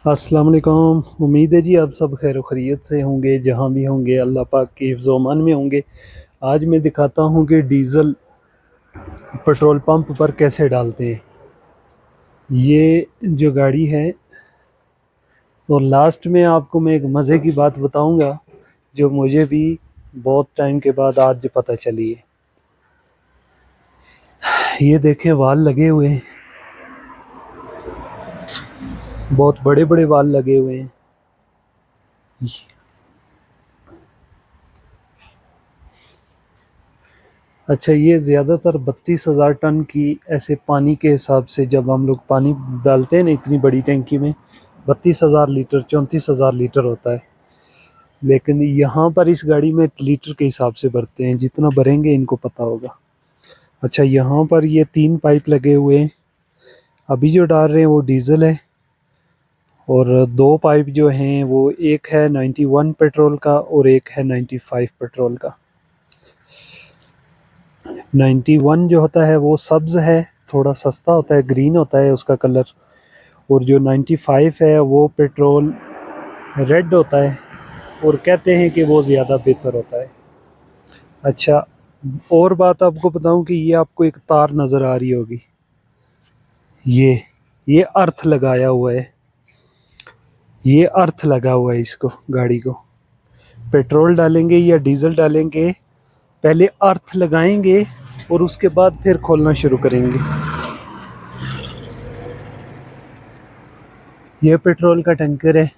अस्सलाम वालेकुम। उम्मीद है जी आप सब खैर खैरियत से होंगे, जहाँ भी होंगे अल्लाह पाक के हिफ्ज़ व अमान में होंगे। आज मैं दिखाता हूँ कि डीज़ल पेट्रोल पंप पर कैसे डालते हैं। ये जो गाड़ी है, और लास्ट में आपको मैं एक मज़े की बात बताऊँगा जो मुझे भी बहुत टाइम के बाद आज पता चली है। ये देखें, वाल लगे हुए हैं, बहुत बड़े बड़े वाल लगे हुए हैं। अच्छा, ये ज़्यादातर 32,000 टन की ऐसे पानी के हिसाब से जब हम लोग पानी डालते हैं ना इतनी बड़ी टंकी में, 32,000 लीटर 34,000 लीटर होता है। लेकिन यहाँ पर इस गाड़ी में लीटर के हिसाब से भरते हैं, जितना भरेंगे इनको पता होगा। अच्छा, यहाँ पर ये 3 पाइप लगे हुए हैं। अभी जो डाल रहे हैं वो डीज़ल है, और 2 पाइप जो हैं वो एक है 91 पेट्रोल का और एक है 95 पेट्रोल का। 91 जो होता है वो सब्ज़ है, थोड़ा सस्ता होता है, ग्रीन होता है उसका कलर। और जो 95 है वो पेट्रोल रेड होता है, और कहते हैं कि वो ज़्यादा बेहतर होता है। अच्छा, और बात आपको बताऊं कि ये आपको एक तार नज़र आ रही होगी, ये अर्थ लगाया हुआ है, ये अर्थ लगा हुआ है इसको, गाड़ी को पेट्रोल डालेंगे या डीज़ल डालेंगे, पहले अर्थ लगाएंगे और उसके बाद फिर खोलना शुरू करेंगे। ये पेट्रोल का टैंकर है,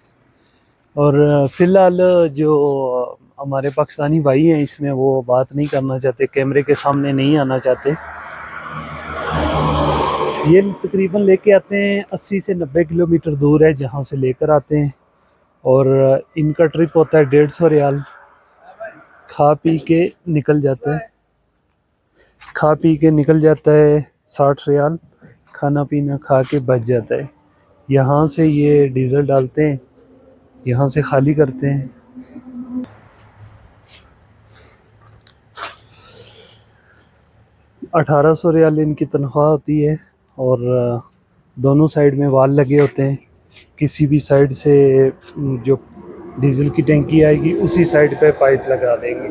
और फ़िलहाल जो हमारे पाकिस्तानी भाई हैं इसमें वो बात नहीं करना चाहते, कैमरे के सामने नहीं आना चाहते। ये तकरीबन लेके आते हैं 80 से 90 किलोमीटर दूर है जहाँ से लेकर आते हैं, और इनका ट्रिप होता है 150 रियाल। खा पी के निकल जाता है, खा पी के निकल जाता है 60 रियाल, खाना पीना खा के बच जाता है। यहाँ से ये डीज़ल डालते हैं, यहाँ से खाली करते हैं। 1800 रियाल इनकी तनख्वाह होती है, और दोनों साइड में वाल लगे होते हैं। किसी भी साइड से जो डीज़ल की टंकी आएगी उसी साइड पे पाइप लगा देंगे।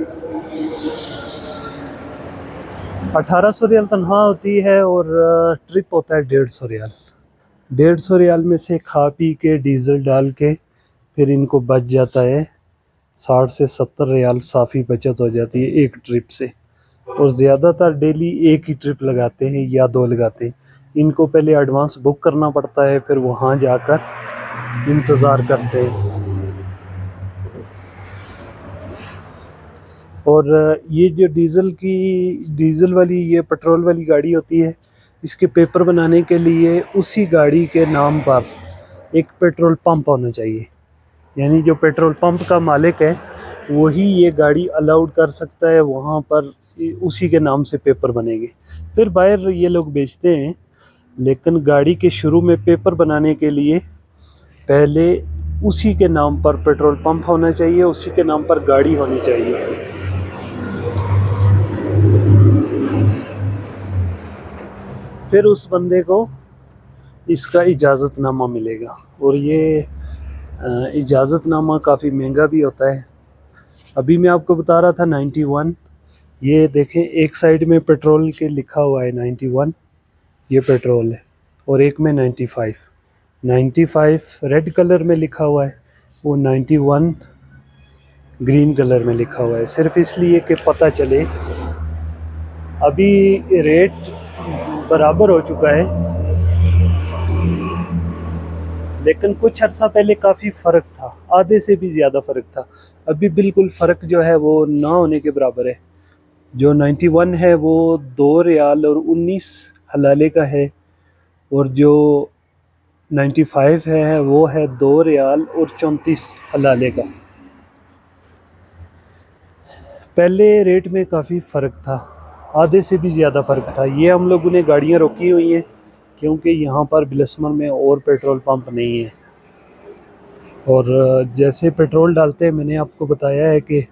1800 रियाल तनख्वाह होती है, और ट्रिप होता है 150 रियाल। 150 रियाल में से खा पी के डीज़ल डाल के फिर इनको बच जाता है 60 से 70 रियाल। साफ़ी बचत हो जाती है एक ट्रिप से, और ज़्यादातर डेली एक ही ट्रिप लगाते हैं या 2 लगाते हैं। इनको पहले एडवांस बुक करना पड़ता है, फिर वहाँ जाकर इंतज़ार करते हैं। और ये जो डीज़ल वाली ये पेट्रोल वाली गाड़ी होती है, इसके पेपर बनाने के लिए उसी गाड़ी के नाम पर एक पेट्रोल पंप होना चाहिए। यानी जो पेट्रोल पंप का मालिक है वही ये गाड़ी अलाउड कर सकता है, वहाँ पर उसी के नाम से पेपर बनेंगे। फिर बाहर ये लोग बेचते हैं, लेकिन गाड़ी के शुरू में पेपर बनाने के लिए पहले उसी के नाम पर पेट्रोल पंप होना चाहिए, उसी के नाम पर गाड़ी होनी चाहिए। फिर उस बंदे को इसका इजाज़तनामा मिलेगा, और ये इजाज़तनामा काफ़ी महंगा भी होता है। अभी मैं आपको बता रहा था 91, ये देखें एक साइड में पेट्रोल के लिखा हुआ है 91, ये पेट्रोल है, और एक में 95 रेड कलर में लिखा हुआ है, वो 91 ग्रीन कलर में लिखा हुआ है, सिर्फ इसलिए कि पता चले। अभी रेट बराबर हो चुका है, लेकिन कुछ अर्सा पहले काफ़ी फ़र्क था, आधे से भी ज़्यादा फ़र्क था। अभी बिल्कुल फ़र्क जो है वो ना होने के बराबर है। जो 91 है वो 2 रियाल और 19 हलाले का है, और जो 95 है वो है 2 रियाल और 34 हलाले का। पहले रेट में काफ़ी फ़र्क था, आधे से भी ज़्यादा फ़र्क था। ये हम लोगों ने गाड़ियाँ रोकी हुई हैं क्योंकि यहाँ पर बिलस्मर में और पेट्रोल पंप नहीं है। और जैसे पेट्रोल डालते हैं, मैंने आपको बताया है कि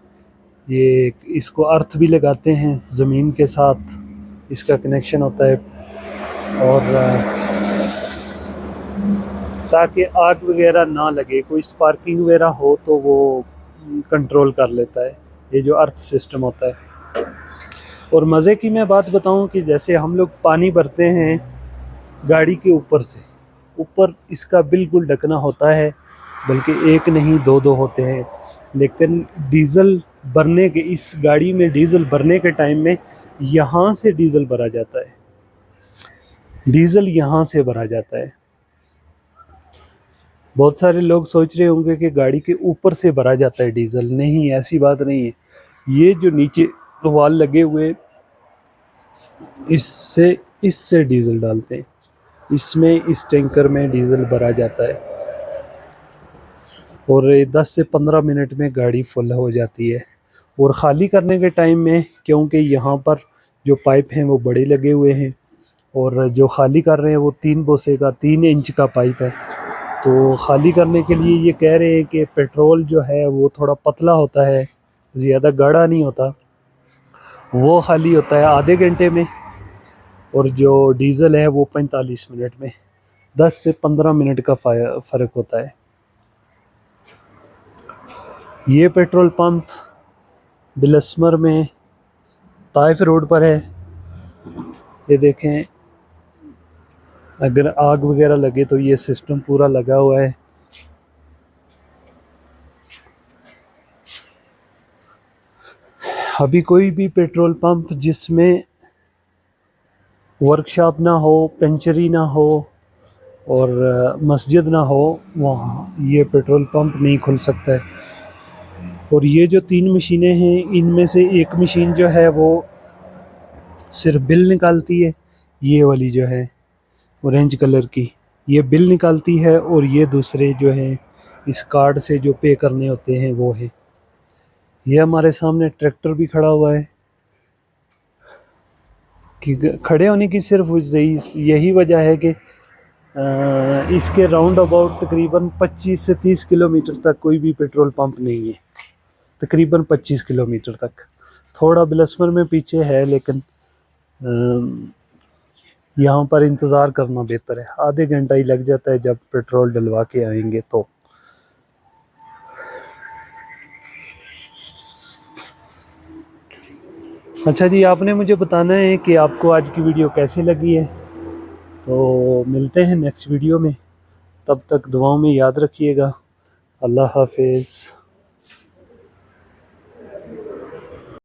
ये इसको अर्थ भी लगाते हैं, ज़मीन के साथ इसका कनेक्शन होता है। और ताकि आग वगैरह ना लगे, कोई स्पार्किंग वगैरह हो तो वो कंट्रोल कर लेता है, ये जो अर्थ सिस्टम होता है। और मज़े की मैं बात बताऊं कि जैसे हम लोग पानी भरते हैं गाड़ी के ऊपर से, ऊपर इसका बिल्कुल ढकना होता है, बल्कि एक नहीं दो दो होते हैं, लेकिन डीज़ल भरने के, इस गाड़ी में डीज़ल भरने के टाइम में यहाँ से डीज़ल भरा जाता है, डीज़ल यहाँ से भरा जाता है। बहुत सारे लोग सोच रहे होंगे कि गाड़ी के ऊपर से भरा जाता है डीज़ल, नहीं ऐसी बात नहीं है। ये जो नीचे वाल लगे हुए, इससे डीज़ल डालते हैं, इसमें इस टैंकर में डीज़ल भरा जाता है और 10 से 15 मिनट में गाड़ी फुल हो जाती है। और ख़ाली करने के टाइम में, क्योंकि यहाँ पर जो पाइप हैं वो बड़े लगे हुए हैं और जो ख़ाली कर रहे हैं वो 3 बोसे का 3 इंच का पाइप है, तो ख़ाली करने के लिए ये कह रहे हैं कि पेट्रोल जो है वो थोड़ा पतला होता है, ज़्यादा गाढ़ा नहीं होता, वो ख़ाली होता है आधे घंटे में, और जो डीज़ल है वो 45 मिनट में। 10 से 15 मिनट का फ़र्क होता है। ये पेट्रोल पंप बिलस्मर में ताइफ रोड पर है। ये देखें, अगर आग वगैरह लगे तो ये सिस्टम पूरा लगा हुआ है। अभी कोई भी पेट्रोल पंप जिसमें वर्कशॉप ना हो, पेंचरी ना हो और मस्जिद ना हो, वहाँ ये पेट्रोल पंप नहीं खुल सकता है। और ये जो 3 मशीनें हैं, इनमें से एक मशीन जो है वो सिर्फ बिल निकालती है, ये वाली जो है ऑरेंज कलर की, ये बिल निकालती है, और ये दूसरे जो है इस कार्ड से जो पे करने होते हैं वो है। ये हमारे सामने ट्रैक्टर भी खड़ा हुआ है, कि खड़े होने की सिर्फ यही वजह है कि इसके राउंड अबाउट तकरीबन 25 से 30 किलोमीटर तक कोई भी पेट्रोल पंप नहीं है, तकरीबन 25 किलोमीटर तक। थोड़ा बिलस्मर में पीछे है, लेकिन यहाँ पर इंतज़ार करना बेहतर है, आधे घंटा ही लग जाता है जब पेट्रोल डलवा के आएंगे तो। अच्छा जी, आपने मुझे बताना है कि आपको आज की वीडियो कैसी लगी है। तो मिलते हैं नेक्स्ट वीडियो में, तब तक दुआओं में याद रखिएगा। अल्लाह हाफिज़।